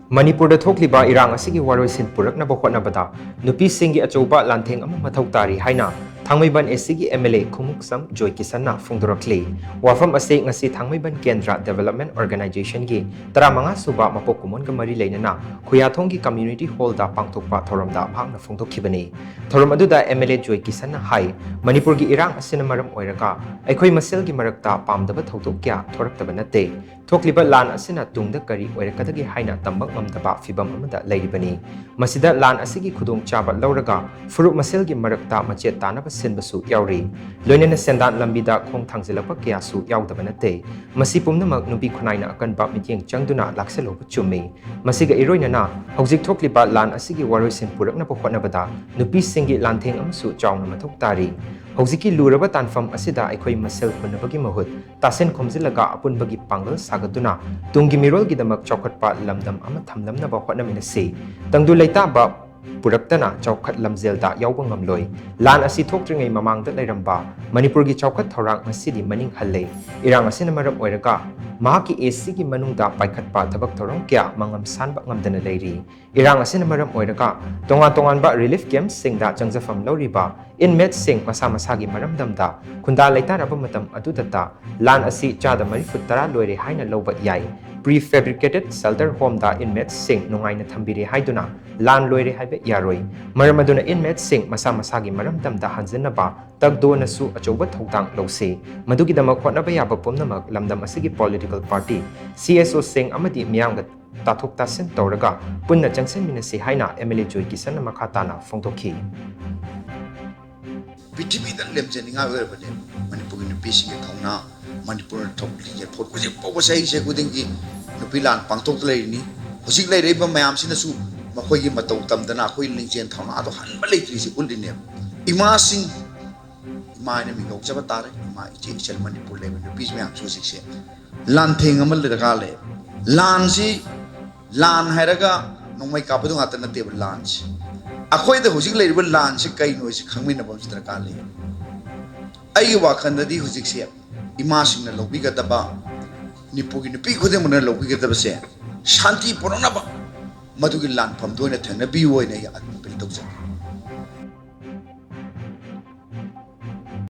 Manipur da thokliba Irang asigi Waroisin Puraknaba Hotnabada Nupi Singgi Achouba Laantheng Mathou tari haina Thangmeiband AC MLA Khumukcham Joykishan phongdorakli wafam ase ngasi Thangmeiband Kendra Development Organization gi 15 suba mapok kumon ga mari leinana Khuyathong gi Community Hall da pangthokpa thoramda phangna phongdokhibani thoram aduda MLA Joykishan hai Manipur gi Irang asina maram oiraga aikhoi masel gi marakta pamdaba thodok kya thoraktaba nate thokliba lan asina tungda kari oirakadagi haina tambak ngamdaba fibam amada leiribani masida lan asigi khudong chaba lauraga furuk maselgi marakta machet tanaba sinbasu yauri loinena sendan lambida khong thangzilapa kyasu yaudaba nate masi pumnamak nupi khunaina akanba mityeng changduna laksaloba chummi masiga iroinana hojik thokliba lan asigi Waroisin Puraknaba Hotnabada Nupi Singgi Laantheng amsu chawna mathok tari hojiki luraba tanfam asida aikhoi masel khunabagi mahut tasen khomjilaga apunbagi pangal sagaduna tungi mirol gidamak chawkhatpa lamdam ama thamlamnaba hotnaminasi tangdu leitaba Puraktana chawkhat lamzelda yawba ngamloi lan asi thoktringai mamangda leiramba Manipur gi chawkhat thorang masidi maning halle Irang asina maram oiraga mahaki AC gi manungda paikhatpa thabak thorong kya mangam sanba ngamdana leiri Irang asina maram oiraga tongan ba relief camp singda changjafam loriba inmates sing masa masagi maramdamda khunda leitaraba matam adudata lan asi chada marifut tara loire haina loba yai prefabricated shelter home da inmates sing nungaina thambire haiduna lan loire haibe yaroi maramaduna inmates sing masa masagi maramdamda hanjinaba tagdo nasu achouba thogdang lose madugi damak hotnaba yaba pomnamak lamdam asigi political party CSO sing amadi miyamga tathok tasin tawraga punna changsen minasi haina MLA Joykishan makhatana phongdokhi PTV dan lemjeninga werbane Manipur nupi singi thongna Manipur thokli je phot ko je pobo sai se kudingi nupi lan pangthok lei ni hosik lei reiba mayam sina su makhoi gi matau tamdana khoi lingchen thongna to han ba lei tri se kulline ima sing ima ne mi gok chaba tare ima ichi chel Manipur le nupi mayam su sik se lan theng amal le ga le lan si lan hairaga nongmai kapadu ngata na table lunch akhoi de hosik lei riba lan se kai noi se khangmina bam sitra ka le ai wakhan di hosik se ima singna lobi ga daba nipugi nupi khode mun lobi ga daba se shanti porona ba madugi lan pham doina thana bi woi na ya apil tawja